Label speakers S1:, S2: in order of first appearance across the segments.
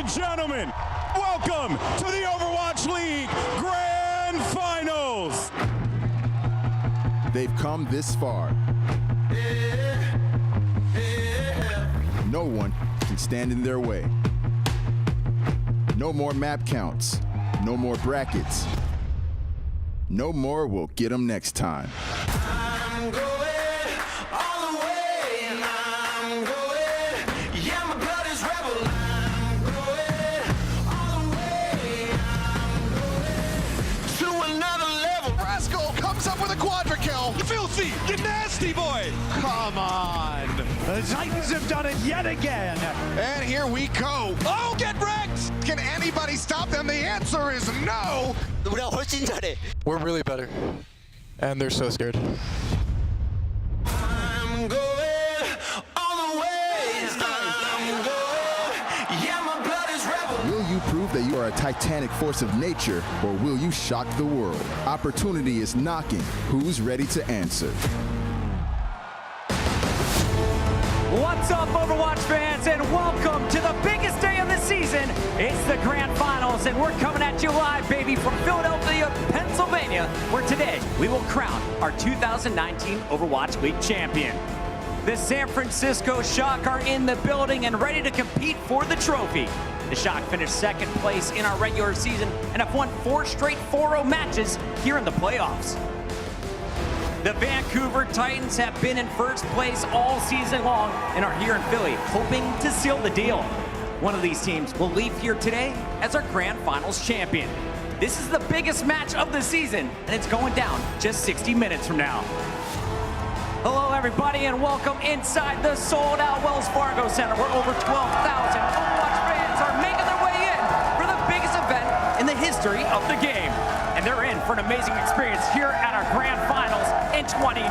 S1: and gentlemen, welcome to the Overwatch League Grand Finals.
S2: They've come this far. No one can stand in their way. No more map counts. No more brackets. No more will get them next time.
S3: I'm going all the way, and I'm going, yeah, my blood is rebel. I'm going all the way, I'm going to another level.
S4: Rascal comes up with a quadra kill.
S1: Filthy, you nasty boy.
S4: Come on.
S5: The Titans have done it yet again.
S4: And here we go.
S1: Oh, get wrecked.
S4: Can anybody stop them? The answer is no.
S6: 우리가 훨씬 잘해.
S7: We're really better. And they're so scared.
S3: I'm going all the way, I'm going, yeah, my blood is rebel.
S2: Will you prove that you are a titanic force of nature, or will you shock the world? Opportunity is knocking. Who's ready to answer?
S8: What's up, Overwatch fans, and welcome to the biggest day of the season. It's the Grand Finals, and we're coming at you live, baby, from Philadelphia, Pennsylvania, where today we will crown our 2019 Overwatch League champion. The San Francisco Shock are in the building and ready to compete for the trophy. The Shock finished second place in our regular season and have won 4 straight 4-0 matches here in the playoffs. The Vancouver Titans have been in first place all season long and are here in Philly, hoping to seal the deal. One of these teams will leave here today as our Grand Finals champion. This is the biggest match of the season, and it's going down just 60 minutes from now. Hello, everybody, and welcome inside the sold-out Wells Fargo Center, where over 12,000 Overwatch fans are making their way in for the biggest event in the history of the game. And they're in for an amazing experience here at our Grand Finals in 2019.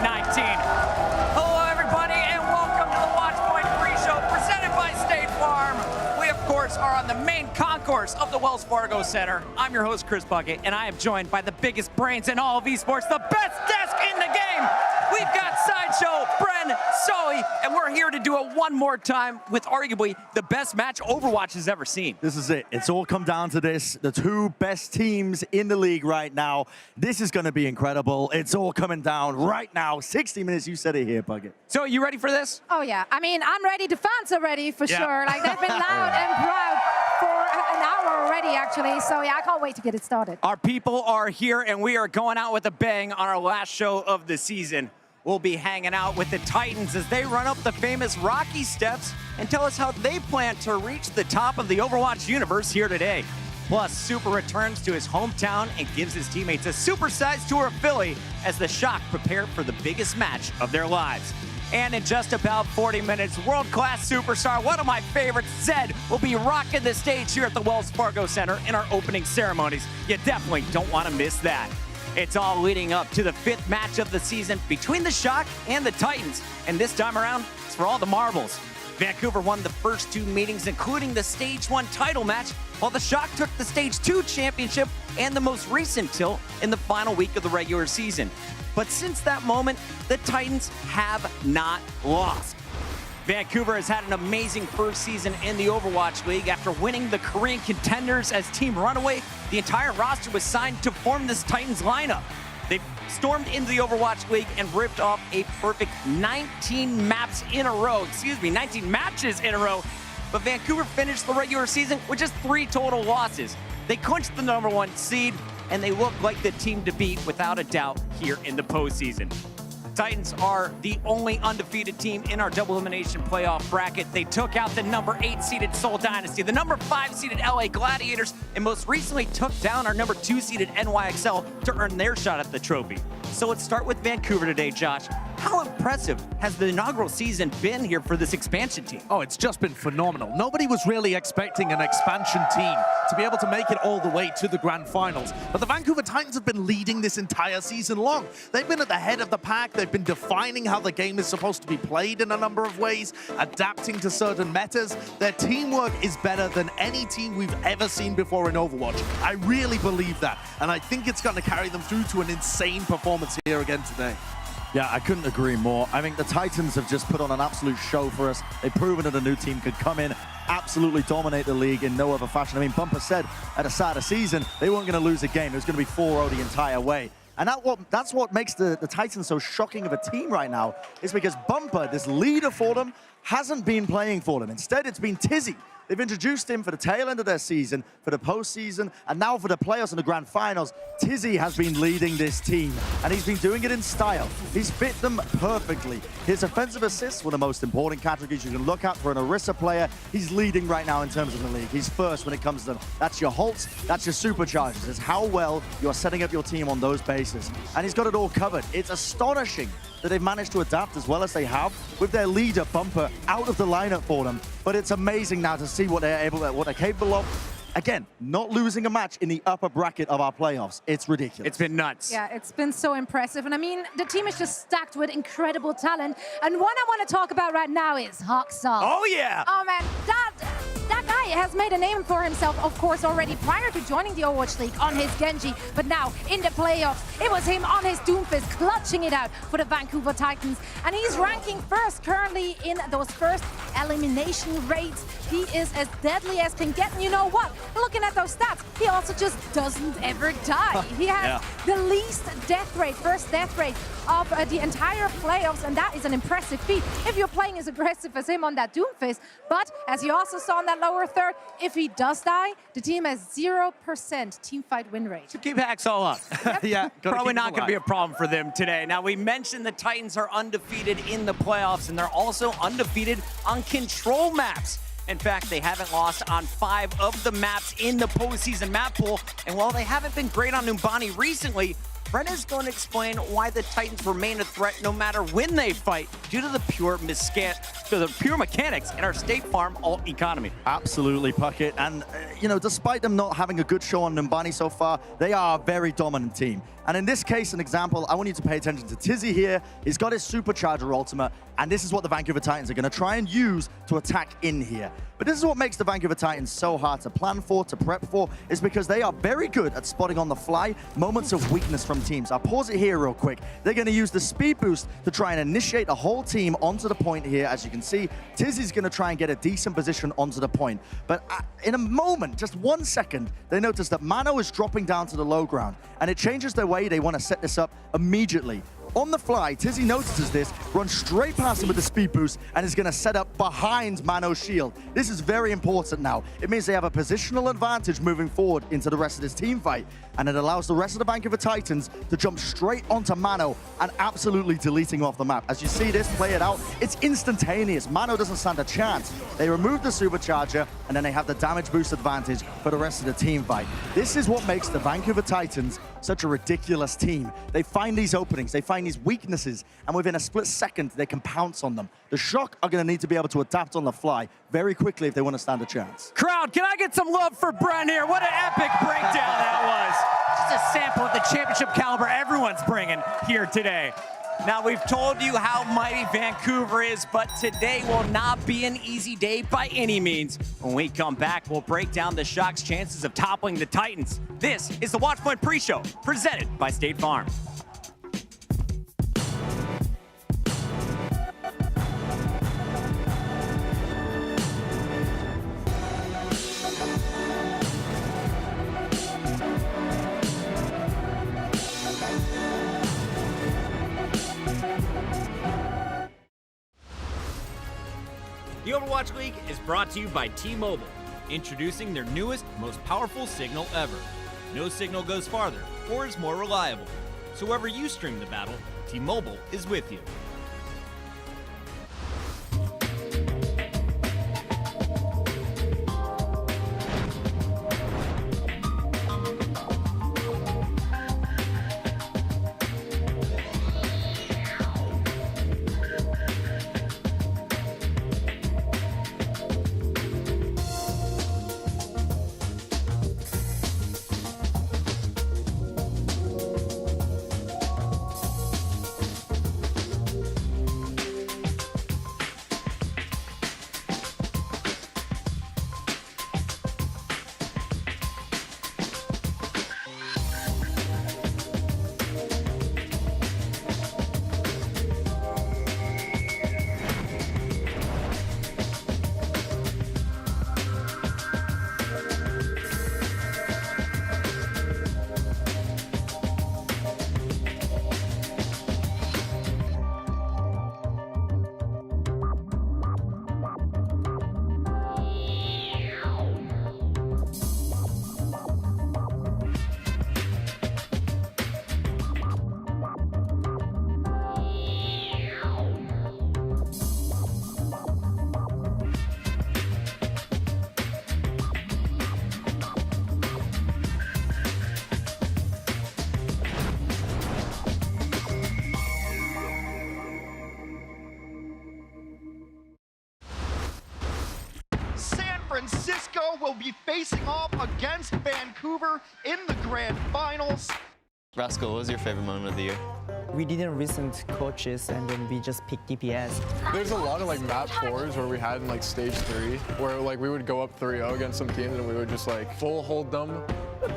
S8: Hello, everybody, and welcome to the Watchpoint Preshow presented by State Farm. We, of course, are on the main concourse of the Wells Fargo Center. I'm your host, Chris Bucket, and I am joined by the biggest brains in all of esports, the best desk in the game. We've got Sideshow, Bren, Sully, and we're here to do it one more time with arguably the best match Overwatch has ever seen.
S5: This is it. It's all come down to this. The 2 best teams in the league right now. This is going to be incredible. It's all coming down right now. 60 minutes. You said it here, Bucket.
S8: So, you ready for this?
S9: Oh, yeah. I mean, I'm ready. The fans are ready for
S5: Yeah.
S9: sure. Like, they've been loud and proud for an hour already, actually. So, yeah, I can't wait to get it started.
S8: Our people are here, and we are going out with a bang on our last show of the season. We'll be hanging out with the Titans as they run up the famous Rocky steps and tell us how they plan to reach the top of the Overwatch universe here today. Plus, Super returns to his hometown and gives his teammates a supersized tour of Philly as the Shock prepare for the biggest match of their lives. And in just about 40 minutes, world-class superstar, one of my favorites, Zed, will be rocking the stage here at the Wells Fargo Center in our opening ceremonies. You definitely don't want to miss that. It's all leading up to the 5th match of the season between the Shock and the Titans. And this time around, it's for all the marbles. Vancouver won the first 2 meetings, including the Stage 1 title match, while the Shock took the Stage 2 championship and the most recent tilt in the final week of the regular season. But since that moment, the Titans have not lost. Vancouver has had an amazing first season in the Overwatch League. After winning the Korean Contenders as Team Runaway, the entire roster was signed to form this Titans lineup. They stormed into the Overwatch League and ripped off a perfect 19 matches in a row. But Vancouver finished the regular season with just 3 total losses. They clinched the #1 seed, and they look like the team to beat without a doubt here in the postseason. Titans are the only undefeated team in our double elimination playoff bracket. They took out the #8 seeded Seoul Dynasty, the #5 seeded LA Gladiators, and most recently took down our #2 seeded NYXL to earn their shot at the trophy. So let's start with Vancouver today, Josh. How impressive has the inaugural season been here for this expansion team?
S10: Oh, it's just been phenomenal. Nobody was really expecting an expansion team to be able to make it all the way to the Grand Finals. But the Vancouver Titans have been leading this entire season long. They've been at the head of the pack. They've been defining how the game is supposed to be played in a number of ways, adapting to certain metas. Their teamwork is better than any team we've ever seen before in Overwatch. I really believe that. And I think it's going to carry them through to an insane performance here again today.
S5: Yeah, I couldn't agree more. I think the Titans have just put on an absolute show for us. They've proven that a new team could come in absolutely dominate the league in no other fashion. I mean, Bumper said at the start of the season they weren't going to lose a game. It was going to be 4-0 the entire way. And that's what makes the Titans so shocking of a team right now, is because Bumper, this leader for them, hasn't been playing for them. Instead, it's been Tizzy. They've introduced him for the tail end of their season, for the postseason, and now for the playoffs and the grand finals. Tizzy has been leading this team, and he's been doing it in style. He's fit them perfectly. His offensive assists were the most important categories you can look at for an Orisa player. He's leading right now in terms of the league. He's first when it comes to them. That's your Holtz, that's your superchargers. It's how well you're setting up your team on those bases. And he's got it all covered. It's astonishing that they've managed to adapt as well as they have with their leader, Bumper, out of the lineup for them. But it's amazing now to see what they're capable of. Again, not losing a match in the upper bracket of our playoffs. It's ridiculous.
S8: It's been nuts.
S9: Yeah, it's been so impressive. And I mean, the team is just stacked with incredible talent. And one I want to talk about right now is Hawksall.
S8: Oh, yeah.
S9: Oh, man, that guy has made a name for himself, of course, already prior to joining the Overwatch League on his Genji. But now, in the playoffs, it was him on his Doomfist clutching it out for the Vancouver Titans. And he's ranking first currently in those first elimination rates. He is as deadly as can get. And you know what? Looking at those stats, he also just doesn't ever die. He has the least death rate, first death rate of the entire playoffs, and that is an impressive feat if you're playing as aggressive as him on that Doomfist. But as you also saw in that lower third, if he does die, the team has 0% team fight win rate.
S8: So keep Hacksaw up.
S10: Yeah,
S8: Probably not going to be a problem for them today. Now, we mentioned the Titans are undefeated in the playoffs, and they're also undefeated on control maps. In fact, they haven't lost on 5 of the maps in the postseason map pool. And while they haven't been great on Numbani recently, Brent is going to explain why the Titans remain a threat no matter when they fight, due to the pure mechanics in our State Farm alt economy.
S5: Absolutely, Puckett. And, you know, despite them not having a good show on Numbani so far, they are a very dominant team. And in this case, an example, I want you to pay attention to Tizzy here. He's got his Supercharger ultimate, and this is what the Vancouver Titans are going to try and use to attack in here. But this is what makes the Vancouver Titans so hard to plan for, to prep for, is because they are very good at spotting on the fly moments of weakness from teams. I'll pause it here real quick. They're going to use the speed boost to try and initiate the whole team onto the point here. As you can see, Tizzy's going to try and get a decent position onto the point. But in a moment, just 1 second, they notice that Mano is dropping down to the low ground, and it changes their way. They want to set this up immediately. On the fly, Tizzy notices this, runs straight past him with the speed boost, and is going to set up behind Mano's shield. This is very important now. It means they have a positional advantage moving forward into the rest of this team fight, and it allows the rest of the Vancouver Titans to jump straight onto Mano and absolutely deleting him off the map. As you see this play it out, it's instantaneous. Mano doesn't stand a chance. They remove the supercharger, and then they have the damage boost advantage for the rest of the team fight. This is what makes the Vancouver Titans such a ridiculous team. They find these openings, they find these weaknesses, and within a split second, they can pounce on them. The Shock are going to need to be able to adapt on the fly very quickly if they want to stand a chance.
S8: Crowd, can I get some love for Brent here? What an epic breakdown that was. Just a sample of the championship caliber everyone's bringing here today. Now, we've told you how mighty Vancouver is, but today will not be an easy day by any means. When we come back, we'll break down the Shock's chances of toppling the Titans. This is the Watchpoint pre-show, presented by State Farm.
S6: The Overwatch League is brought to you by T-Mobile, introducing their newest, most powerful signal ever. No signal goes farther or is more reliable. So wherever you stream the battle, T-Mobile is with you.
S4: Francisco will be facing off against Vancouver in the grand finals.
S11: Rascal, what was your favorite moment of the year?
S12: We didn't listen to coaches and then we just picked DPS.
S7: There's a lot of like map 4s where we had in like stage 3, where like we would go up 3-0 against some teams and we would just like full hold them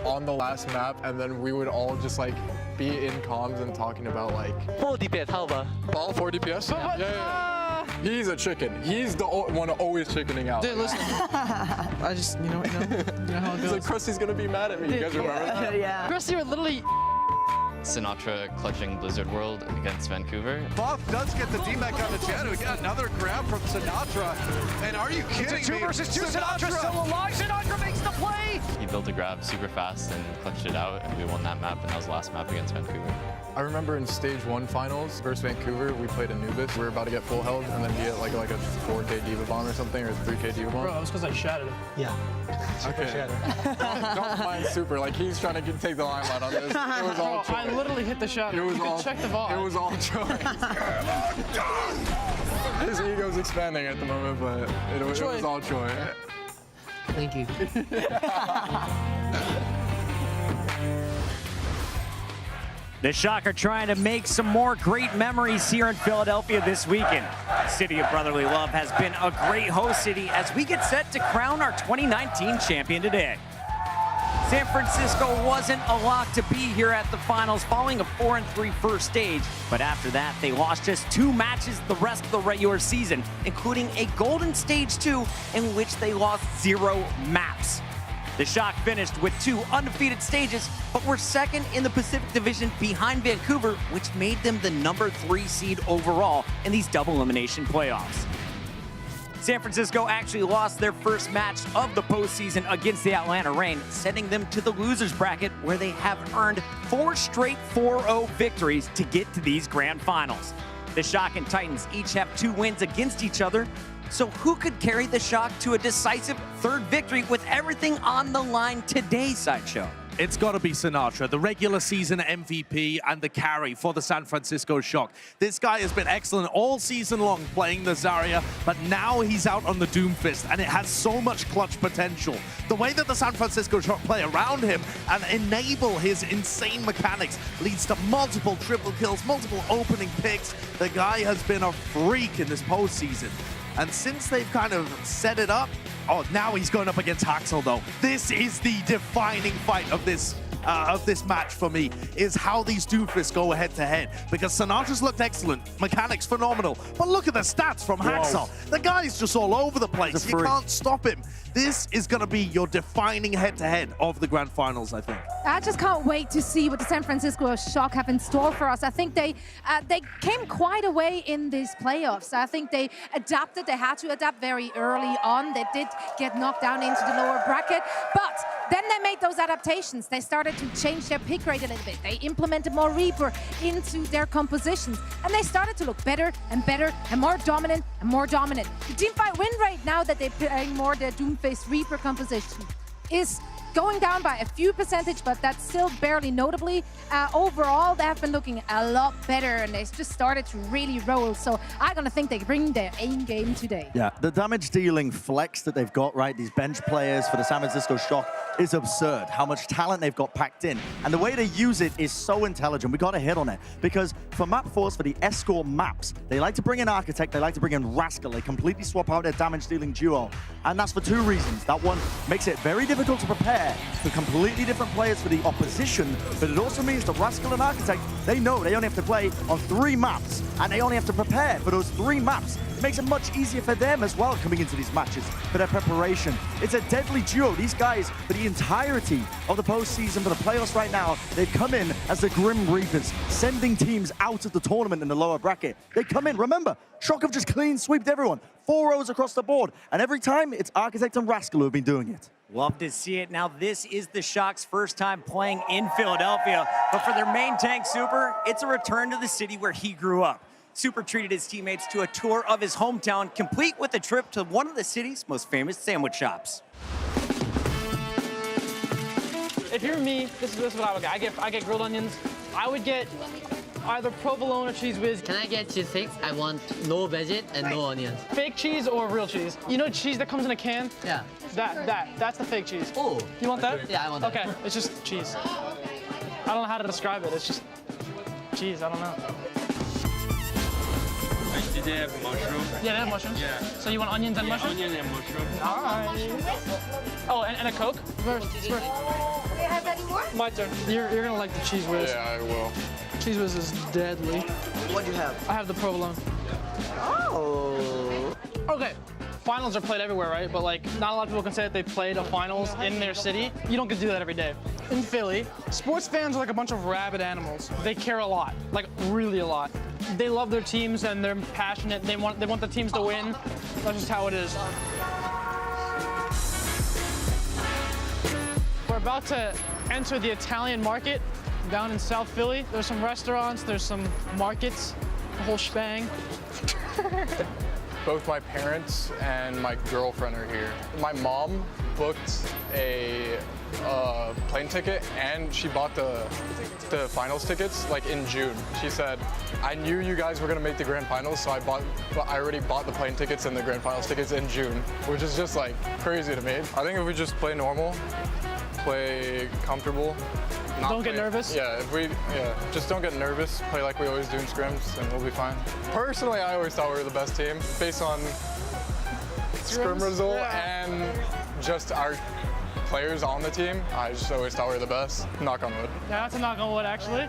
S7: on the last map, and then we would all just like be in comms and talking about like
S12: 4 DPS, how about?
S7: all 4 DPS. Yeah. He's a chicken. He's the one always chickening out.
S12: Dude, listen. I just, you know how it
S7: He's
S12: goes.
S7: like, Krusty's gonna be mad at me. You guys remember that?
S12: Yeah. Krusty would literally...
S11: Sinatra clutching Blizzard World against Vancouver.
S4: Buff does get the D-Mac on the jet. We got another grab from Sinatra. And are you kidding me?
S8: 2 versus 2, Sinatra still alive, Sinatra makes the play!
S11: He built a grab super fast and clutched it out, and we won that map, and that was the last map against Vancouver.
S7: I remember in stage 1 finals versus Vancouver, we played Anubis. We were about to get full held, and then he had like a 4K Diva Bomb or something, or 3K Diva Bomb.
S12: Bro, that was because I shattered him. Yeah.
S7: Okay. Don't mind Super. Like, he's trying to take the limelight on this. It was all choice.
S12: I literally hit the shot.
S7: It was
S12: You
S7: all,
S12: can check the VOD.
S7: It was all choice. His ego's expanding at the moment, but it was all choice.
S12: Thank you.
S8: The Shock are trying to make some more great memories here in Philadelphia this weekend. The City of Brotherly Love has been a great host city as we get set to crown our 2019 champion today. San Francisco wasn't a lock to be here at the finals following a 4-3 first stage, but after that they lost just 2 matches the rest of the regular season, including a golden stage 2 in which they lost 0 maps. The Shock finished with 2 undefeated stages, but were second in the Pacific Division behind Vancouver, which made them the number 3 seed overall in these double elimination playoffs. San Francisco actually lost their first match of the postseason against the Atlanta Reign, sending them to the losers bracket where they have earned 4 straight 4-0 victories to get to these grand finals. The Shock and Titans each have 2 wins against each other. So who could carry the Shock to a decisive 3rd victory with everything on the line today, Sideshow?
S10: It's got to be Sinatra, the regular season MVP and the carry for the San Francisco Shock. This guy has been excellent all season long playing the Zarya, but now he's out on the Doomfist, and it has so much clutch potential. The way that the San Francisco Shock play around him and enable his insane mechanics leads to multiple triple kills, multiple opening picks. The guy has been a freak in this postseason. And since they've kind of set it up, now he's going up against Haxel, though. This is the defining fight of this match for me, is how these Doomfists go head-to-head. Because Sinatra's looked excellent, mechanics phenomenal, but look at the stats from Haxel. The guy's just all over the place. You can't stop him. This is going to be your defining head-to-head of the grand finals, I think.
S9: I just can't wait to see what the San Francisco Shock have in store for us. I think they came quite a way in these playoffs. I think they adapted. They had to adapt very early on. They did get knocked down into the lower bracket, but then they made those adaptations. They started to change their pick rate a little bit. They implemented more Reaper into their compositions, and they started to look better and better and more dominant and more dominant. The teamfight win rate, now that they're playing more their Doomface Reaper composition, is going down by a few percentage, but that's still barely notably. Overall, they have been looking a lot better, and they just started to really roll. So I'm going to think they bring their aim game today.
S5: Yeah, the damage dealing flex that they've got, right, these bench players for the San Francisco Shock is absurd. How much talent they've got packed in. And the way they use it is so intelligent. We got to hit on it. Because for map 4s, for the escort maps, they like to bring in Architect, they like to bring in Rascal. They completely swap out their damage dealing duo. And that's for 2 reasons. That one makes it very difficult to prepare for completely different players for the opposition, but it also means that Rascal and Architect, they know they only have to play on 3 maps, and they only have to prepare for those 3 maps. It makes it much easier for them as well coming into these matches for their preparation. It's a deadly duo. These guys, for the entirety of the postseason, for the playoffs right now, they've come in as the Grim Reapers, sending teams out of the tournament in the lower bracket. They come in, remember, Shock have just clean sweeped everyone. 4-0s across the board, and every time it's Architect and Rascal who have been doing it.
S8: Love to see it. Now, this is the Shock's first time playing in Philadelphia, but for their main tank, Super, it's a return to the city where he grew up. Super treated his teammates to a tour of his hometown, complete with a trip to one of the city's most famous sandwich shops.
S12: If you're me, this is what I would get. I get grilled onions. I would get
S13: Either provolone or cheese whiz.
S14: Can I get cheese sticks? I want no veggie and no onions.
S13: Fake cheese or real cheese? You know cheese that comes in a can?
S14: Yeah.
S13: That's the fake cheese.
S14: Oh.
S13: You want that?
S14: Yeah, I want that.
S13: Okay, it's just cheese. I don't know how to describe it. It's just cheese. I don't know.
S15: Did they have mushroom?
S13: Yeah, they have mushrooms.
S15: Yeah.
S13: So you want onions and mushrooms?
S15: Onion and mushroom.
S13: Nice. Oh, and a Coke? First.
S9: Do you have any more?
S13: My turn. You're gonna like the cheese whiz.
S7: Yeah, I will.
S13: Cheese whiz is deadly.
S12: What do you have?
S13: I have the provolone.
S12: Oh.
S13: Okay. Finals are played everywhere, right? But like, not a lot of people can say that they played a finals in their city. You don't get to do that every day. In Philly, sports fans are like a bunch of rabid animals. They care a lot, like really a lot. They love their teams and they're passionate. They want the teams to win. That's just how it is. We're about to enter the Italian market down in South Philly. There's some restaurants, there's some markets, the whole shebang.
S7: Both my parents and my girlfriend are here. My mom booked a plane ticket and she bought the finals tickets like in June. She said, I knew you guys were gonna make the grand finals, so I already bought the plane tickets and the grand finals tickets in June, which is just like crazy to me. I think if we just play normal, play comfortable,
S13: Don't get nervous?
S7: Yeah, just don't get nervous. Play like we always do in scrims, and we'll be fine. Personally, I always thought we were the best team based on scrim result and just our players on the team. I just always thought we were the best. Knock on wood.
S13: Yeah, that's a knock on wood, actually.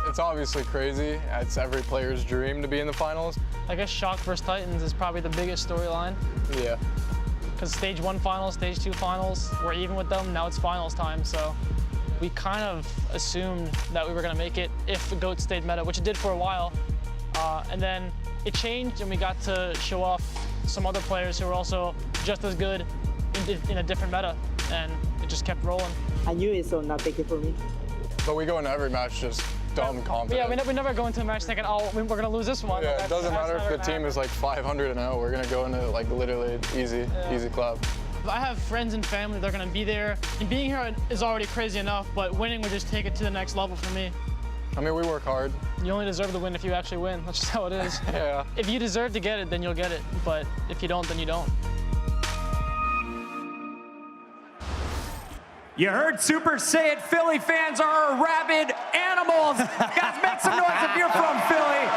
S7: It's obviously crazy. It's every player's dream to be in the finals.
S13: I guess Shock vs. Titans is probably the biggest storyline.
S7: Yeah.
S13: Because stage 1 finals, stage 2 finals, we're even with them. Now it's finals time, so we kind of assumed that we were going to make it if the GOAT stayed meta, which it did for a while. And then it changed, and we got to show off some other players who were also just as good in a different meta, and it just kept rolling.
S12: I knew it, so not take it for me.
S7: But we go into every match just dumb confident.
S13: Yeah, we never go into a match thinking, oh, we're going to lose this one.
S7: Yeah, it doesn't matter if the team is like 500-0. We're going to go into like literally easy clap.
S13: I have friends and family that are going to be there. And being here is already crazy enough, but winning would just take it to the next level for me.
S7: I mean, we work hard.
S13: You only deserve to win if you actually win. That's just how it is.
S7: Yeah.
S13: If you deserve to get it, then you'll get it. But if you don't, then you don't.
S8: You heard Super say it, Philly fans are rabid animals. Guys, make some noise if you're from Philly.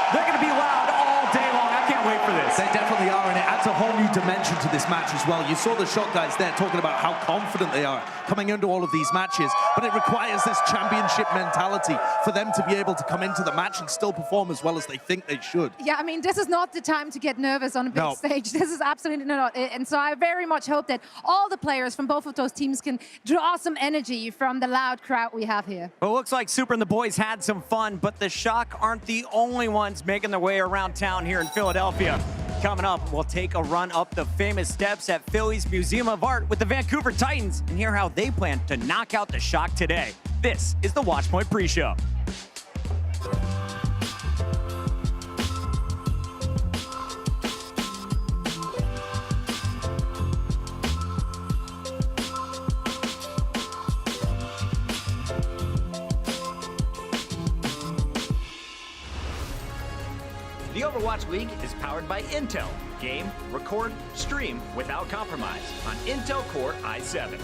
S8: They're gonna be loud all day long. I can't wait for this.
S10: They definitely are, and it adds a whole new dimension to this match as well. You saw the Shot guys there talking about how confident they are coming into all of these matches, but it requires this championship mentality for them to be able to come into the match and still perform as well as they think they should.
S9: Yeah, I mean, this is not the time to get nervous on a big stage. This is absolutely not. And so I very much hope that all the players from both of those teams can draw some energy from the loud crowd we have here.
S8: Well, it looks like Super and the boys had some fun, but the Shock aren't the only ones making their way around town here in Philadelphia. Coming up, we'll take a run up the famous steps at Philly's Museum of Art with the Vancouver Titans and hear how they plan to knock out the Shock today. This is the Watchpoint pre-show. The Overwatch League is powered by Intel. Game, record, stream without compromise on Intel Core i7.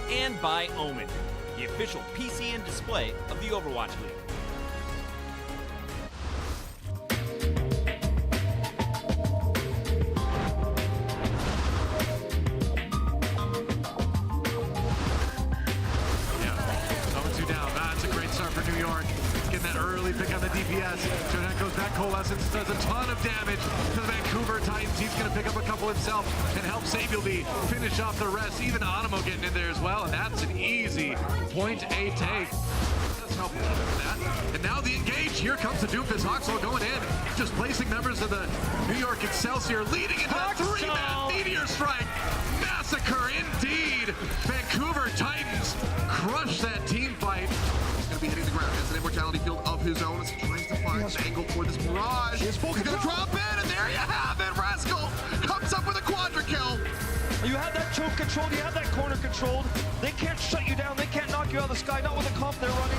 S6: And by Omen, the official PC and display of the Overwatch League.
S16: Pick on the DPS. Jonenko's that coalescence does a ton of damage to the Vancouver Titans. He's going to pick up a couple himself and help Sabielby finish off the rest. Even Animo getting in there as well, and that's an easy point A take. That's helpful with that. And now the engage. Here comes the Doofus. Hawksall going in, just placing members of the New York Excelsior, leading into a 3-man meteor strike. Massacre indeed. Vancouver Titans crush that team fight. Going to be hitting the ground. Has an immortality field of his own as he tries to find an angle for this barrage. He's going to drop in, and there you have it. Rascal comes up with a quadra kill.
S4: You have that choke controlled, you have that corner controlled. They can't shut you down, they can't knock you out of the sky, not with the comp they're running.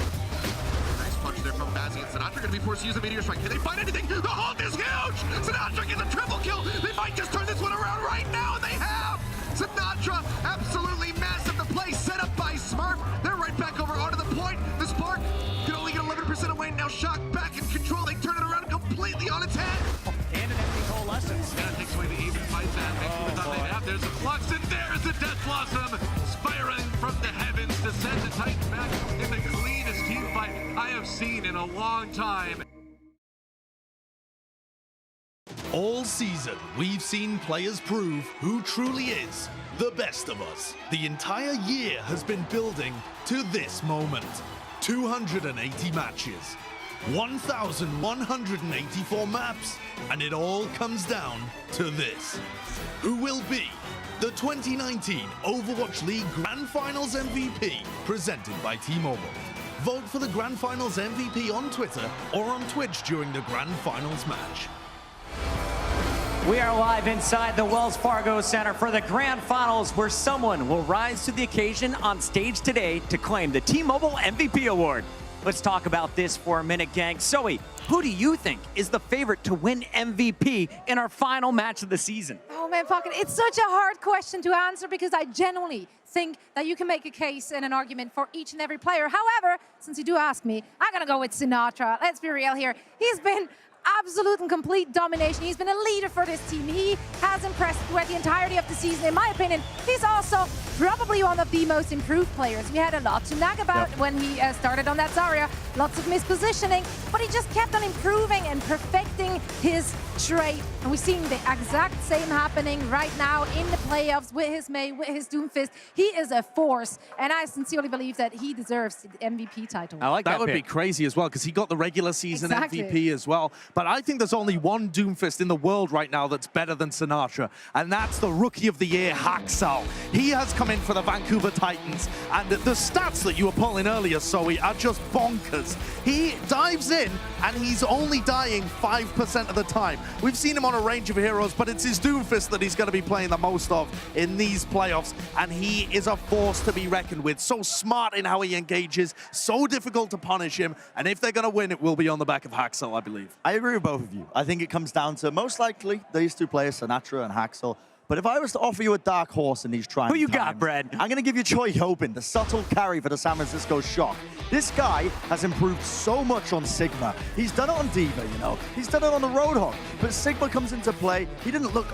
S16: Nice punch there from Bazzi, and Sinatra going to be forced to use a meteor strike. Can they find anything? The Hulk is huge! Sinatra gets a triple kill. They might just turn this one around right now, and they have! Sinatra, absolutely massive. The play set up by Smurf. They're right back over onto the point. The Spark can only get 11% away. Now Shock back in control. They turn it around completely on its head.
S8: And an empty coalescence.
S16: That takes away the even fight that Vancouver thought they'd have. There's a flux, and there's the Death Blossom. Spiraling from the heavens to send the Titans back in the cleanest team fight I have seen in a long time.
S10: All season, we've seen players prove who truly is the best of us. The entire year has been building to this moment. 280 matches, 1,184 maps, and it all comes down to this. Who will be the 2019 Overwatch League Grand Finals MVP, presented by T-Mobile? Vote for the Grand Finals MVP on Twitter or on Twitch during the Grand Finals match.
S8: We are live inside the Wells Fargo Center for the Grand Finals, where someone will rise to the occasion on stage today to claim the T-Mobile MVP award. Let's talk about this for a minute, gang. Zoe, who do you think is the favorite to win MVP in our final match of the season?
S9: Oh man, Pocket, it's such a hard question to answer because I genuinely think that you can make a case and an argument for each and every player. However, since you do ask me, I'm gonna go with Sinatra. Let's be real here. He's been absolute and complete domination. He's been a leader for this team. He has impressed throughout the entirety of the season. In my opinion, he's also probably one of the most improved players. We had a lot to nag about when he started on that Zarya. Lots of mispositioning, but he just kept on improving and perfecting his trait. And we're seeing the exact same happening right now in the playoffs with his Mei, with his Doomfist. He is a force, and I sincerely believe that he deserves the MVP title.
S10: I like that would be crazy as well, because he got the regular season MVP as well. But I think there's only one Doomfist in the world right now that's better than Sinatra, and that's the Rookie of the Year, Haxal. He has come in for the Vancouver Titans, and the stats that you were pulling earlier, Zoe, are just bonkers. He dives in, and he's only dying 5% of the time. We've seen him on a range of heroes, but it's his Doomfist that he's going to be playing the most of in these playoffs, and he is a force to be reckoned with. So smart in how he engages, so difficult to punish him, and if they're going to win, it will be on the back of Haxal, I believe.
S5: I agree with both of you. I think it comes down to, most likely, these two players, Sinatra and Haxal. But if I was to offer you a dark horse in these trying
S8: Who you
S5: times,
S8: got, Brad?
S5: I'm going to give you Choi Hyobin, the subtle carry for the San Francisco Shock. This guy has improved so much on Sigma. He's done it on D.Va, you know. He's done it on the Roadhog. But Sigma comes into play. He didn't look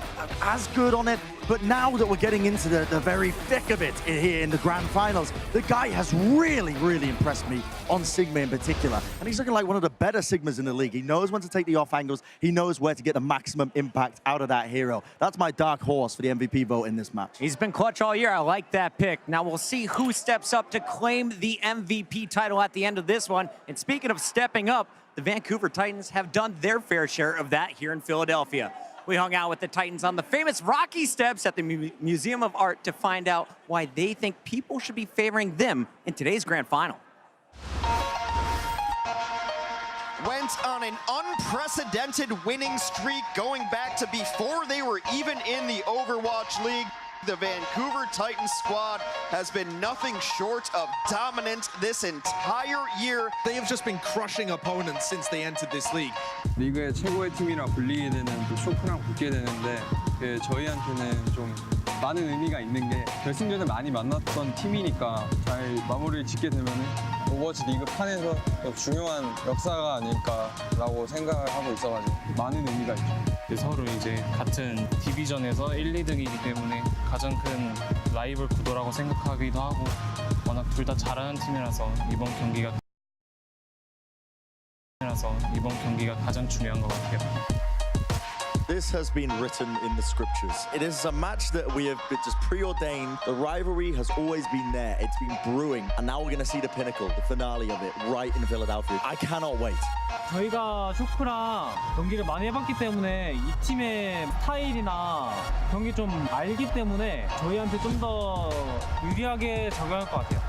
S5: as good on it. But now that we're getting into the very thick of it here in the Grand Finals, the guy has really, really impressed me on Sigma in particular. And he's looking like one of the better Sigmas in the league. He knows when to take the off angles. He knows where to get the maximum impact out of that hero. That's my dark horse for the MVP vote in this match.
S8: He's been clutch all year. I like that pick. Now we'll see who steps up to claim the MVP title at the end of this one. And speaking of stepping up, the Vancouver Titans have done their fair share of that here in Philadelphia. We hung out with the Titans on the famous Rocky Steps at the Museum of Art to find out why they think people should be favoring them in today's grand final.
S4: Went on an unprecedented winning streak going back to before they were even in the Overwatch League. The Vancouver Titans squad has been nothing short of dominant this entire year.
S10: They have just been crushing opponents since they entered this league.
S15: 리그의 최고의 팀이라 불리게 되는 그 쇼크랑 붙게 되는데 저희한테는 좀 많은 의미가 있는 게 결승전에 많이 만났던 팀이니까 잘 마무리를 짓게 되면은 오버워치 리그 판에서 중요한 역사가 아닐까라고 생각을 하고 있어가지고 많은 의미가 있죠.
S17: 서로 이제 같은 디비전에서 1, 2등이기 때문에 가장 큰 라이벌 구도라고 생각하기도 하고 워낙 둘 다 잘하는 팀이라서 이번 경기가 가장 중요한 것 같아요.
S5: This has been written in the scriptures. It is a match that we have just preordained. The rivalry has always been there. It's been brewing. And now we're going to see the pinnacle, the finale of it, right in Philadelphia. I cannot wait.
S17: 저희가 쇼크랑 경기를 많이 해봤기 때문에 이 팀의 스타일이나 경기 좀 알기 때문에 저희한테 좀 더 유리하게 적용할 것 같아요.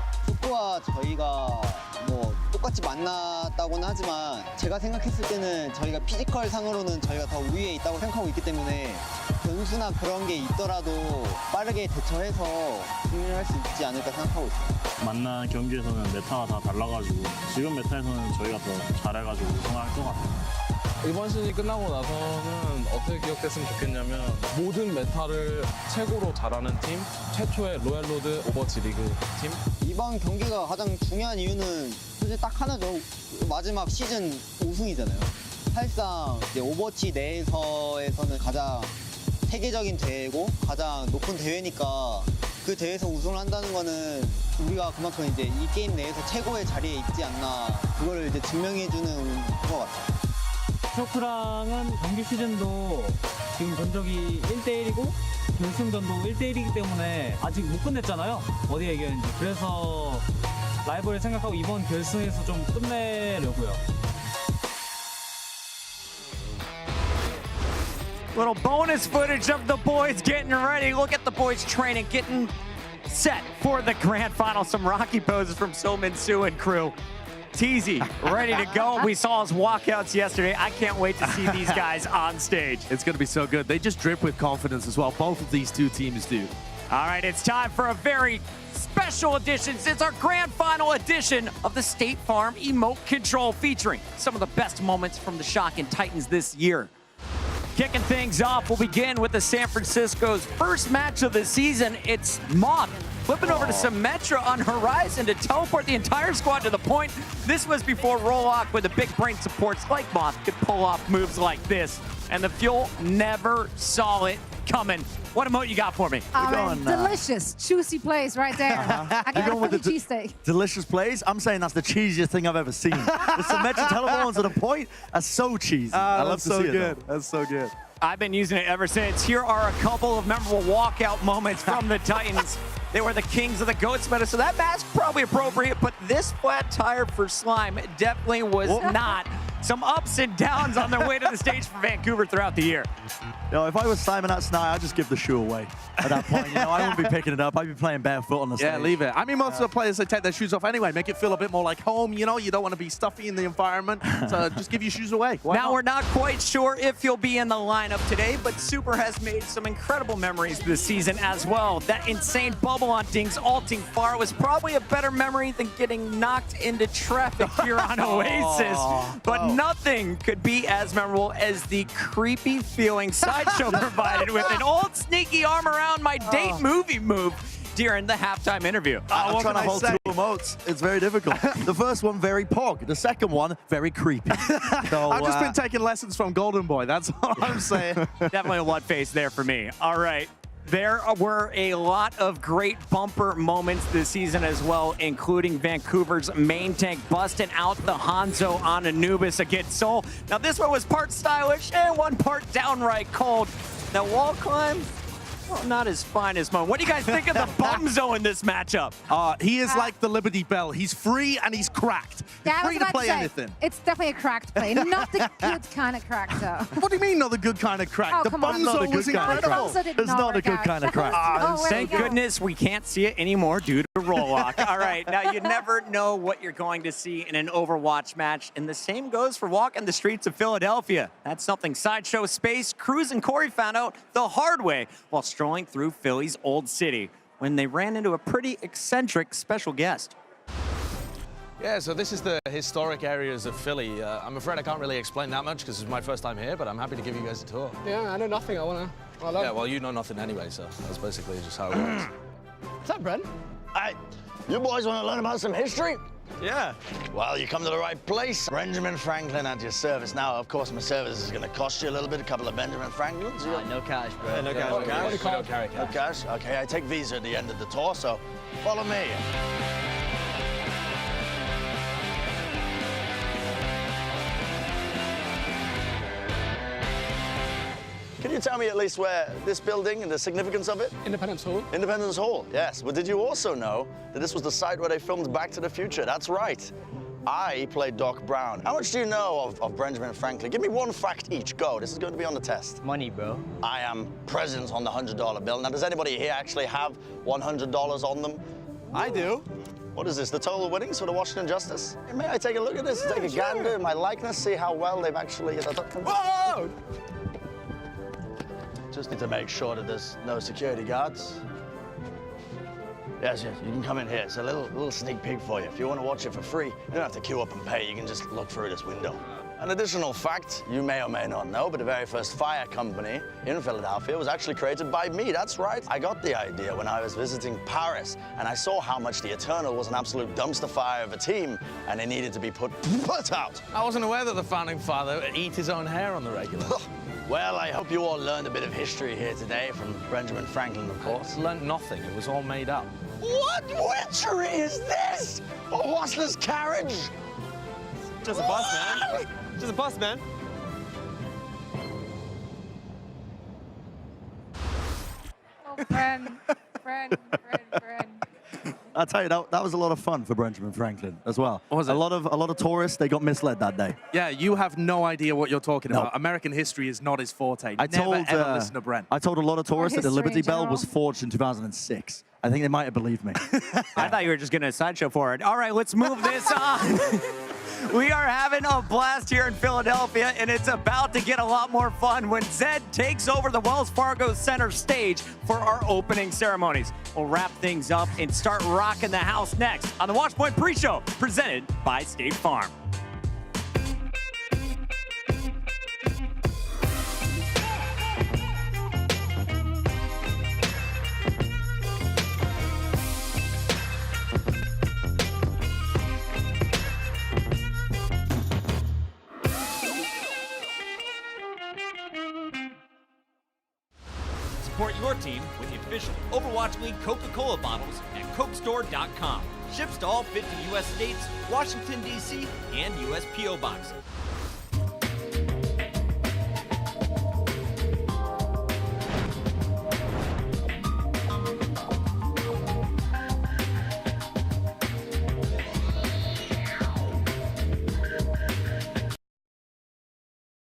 S18: 토스와 저희가 뭐 똑같이 만났다고는 하지만 제가 생각했을 때는 저희가 피지컬 상으로는 저희가 더 우위에 있다고 생각하고 있기 때문에 변수나 그런 게 있더라도 빠르게 대처해서 승리를 할 수 있지 않을까 생각하고 있습니다.
S19: 만난 경기에서는 메타가 다 달라가지고 지금 메타에서는 저희가 더 잘해가지고 우승할 것 같아요.
S7: 이번 시즌이 끝나고 나서는 어떻게 기억됐으면 좋겠냐면 모든 메타를 최고로 잘하는 팀, 최초의 로얄로드 오버워치 리그 팀.
S18: 이번 경기가 가장 중요한 이유는 솔직히 딱 하나죠. 마지막 시즌 우승이잖아요. 사실상 이제 오버워치 내에서는 가장 세계적인 대회고 가장 높은 대회니까 그 대회에서 우승을 한다는 거는 우리가 그만큼 이제 이 게임 내에서 최고의 자리에 있지 않나 그거를 이제 증명해주는 것 같아요.
S17: 쇼크랑은 정규 시즌도 지금 전적이 1대1이고 결승전도 1대1이기 때문에 아직 못 끝냈잖아요. 어디에 이겼는지. 그래서 라이벌을 생각하고 이번 결승에서 좀 끝내려고요.
S8: Little bonus footage of the boys getting ready. Look at the boys training, getting set for the grand final. Some rocky poses from So-Min Soo and crew. Teasy, ready to go. We saw his walkouts yesterday. I can't wait to see these guys on stage.
S10: It's going to be so good. They just drip with confidence as well. Both of these two teams do.
S8: All right, it's time for a very special edition. It's our grand final edition of the State Farm Emote Control, featuring some of the best moments from the Shockin' Titans this year. Kicking things off, we'll begin with the San Francisco's first match of the season. It's Moth flipping over to Symmetra on Horizon to teleport the entire squad to the point. This was before Rollock with the big brain supports like Moth could pull off moves like this. And the Fuel never saw it coming. What emote you got for me?
S9: Delicious, juicy plays right there. I got a funny cheesesteak.
S5: Delicious plays? I'm saying that's the cheesiest thing I've ever seen. The Symmetra teleports to the point are so cheesy. I love to see it.
S10: That's so good.
S8: I've been using it ever since. Here are a couple of memorable walkout moments from the Titans. They were the kings of the goats meta, so that mask probably appropriate, but this flat tire for Slime definitely was not. Some ups and downs on their way to the stage for Vancouver throughout the year.
S5: If I was Simon at Snai, I'd just give the shoe away at that point. I wouldn't be picking it up. I'd be playing barefoot on the stage.
S10: Yeah, leave it. I mean, most of the players, they take their shoes off anyway, make it feel a bit more like home. You don't want to be stuffy in the environment, so just give your shoes away.
S8: We're not quite sure if you'll be in the lineup today, but Super has made some incredible memories this season as well. That insane bubble on Dings alting far was probably a better memory than getting knocked into traffic here on Oasis. But nothing could be as memorable as the creepy feeling Sideshow provided with an old sneaky arm around my date movie move during the halftime interview.
S5: I'm trying to hold two emotes. It's very difficult. The first one, very pog. The second one, very creepy. So,
S10: I've just been taking lessons from Golden Boy. That's all I'm saying.
S8: Definitely a blood face there for me. All right. There were a lot of great bumper moments this season as well, including Vancouver's main tank busting out the Hanzo on Anubis against Soul. Now, this one was part stylish and one part downright cold. That wall climb, well, not as fine as mine. What do you guys think of the Bumzo in this matchup?
S10: He is like the Liberty Bell. He's free and he's cracked. He's free to play anything.
S9: It's definitely a cracked play. Not the good kind of cracked, though.
S10: What do you mean, not the good kind of crack?
S9: Oh,
S10: the
S9: come on.
S10: Bumzo was incredible.
S5: It's not a good kind of crack.
S8: Thank goodness we can't see it anymore due to Rollock. All right, now you never know what you're going to see in an Overwatch match, and the same goes for walking the streets of Philadelphia. That's something Sideshow Space, Cruz, and Corey found out the hard way while strolling through Philly's old city when they ran into a pretty eccentric special guest.
S20: Yeah, so this is the historic areas of Philly. I'm afraid I can't really explain that much because it's my first time here, but I'm happy to give you guys a tour.
S21: Yeah, I know nothing. Yeah,
S20: well, you know nothing anyway, so that's basically just how it works.
S21: Is that Brent?
S22: Hey, you boys want to learn about some history?
S20: Yeah.
S22: Well, you come to the right place. Benjamin Franklin at your service. Now, of course, my service is going to cost you a little bit, a couple of Benjamin Franklins.
S14: No cash, bro.
S22: No cash.
S20: We don't carry cash.
S22: No cash? Okay, I take Visa at the end of the tour, so follow me. Can you tell me at least where this building and the significance of it?
S21: Independence Hall.
S22: Independence Hall, yes. But did you also know that this was the site where they filmed Back to the Future? That's right. I played Doc Brown. How much do you know of Benjamin Franklin? Give me one fact each. Go. This is going to be on the test.
S14: Money, bro.
S22: I am present on the $100 bill. Now, does anybody here actually have $100 on them?
S20: I do.
S22: What is this, the total winnings for the Washington Justice? May I take a look at this? Take a gander at my likeness, see how well they've actually... Whoa! Just need to make sure that there's no security guards. Yes, you can come in here. It's a little sneak peek for you. If you want to watch it for free, you don't have to queue up and pay. You can just look through this window. An additional fact you may or may not know, but the very first fire company in Philadelphia was actually created by me. That's right. I got the idea when I was visiting Paris, and I saw how much the Eternal was an absolute dumpster fire of a team, and they needed to be put out.
S20: I wasn't aware that the founding father would eat his own hair on the regular.
S22: Well, I hope you all learned a bit of history here today from Benjamin Franklin, of course.
S20: Learned nothing. It was all made up.
S22: What witchery is this? A horseless carriage?
S21: Just a bus, man. Just a bus, man.
S9: Oh, friend.
S5: I'll tell you, that was a lot of fun for Benjamin Franklin as well.
S10: What was it?
S5: A lot of tourists, they got misled that day.
S10: Yeah, you have no idea what you're talking
S5: No.
S10: about. American history is not his forte.
S5: I
S10: Never, ever listen to Brent.
S5: I told a lot of tourists that the
S9: history
S5: Liberty
S9: in
S5: Bell
S9: general.
S5: was forged in 2006. I think they might have believed me.
S8: I thought you were just getting a sideshow for it. All right, let's move this on. We are having a blast here in Philadelphia, and it's about to get a lot more fun when Zed takes over the Wells Fargo Center stage for our opening ceremonies. We'll wrap things up and start rocking the house next on the Watchpoint Pre-Show, presented by State Farm.
S6: Support your team with the official Overwatch League Coca-Cola bottles at CokeStore.com. Ships to all 50 U.S. states, Washington, D.C., and U.S. P.O. Box.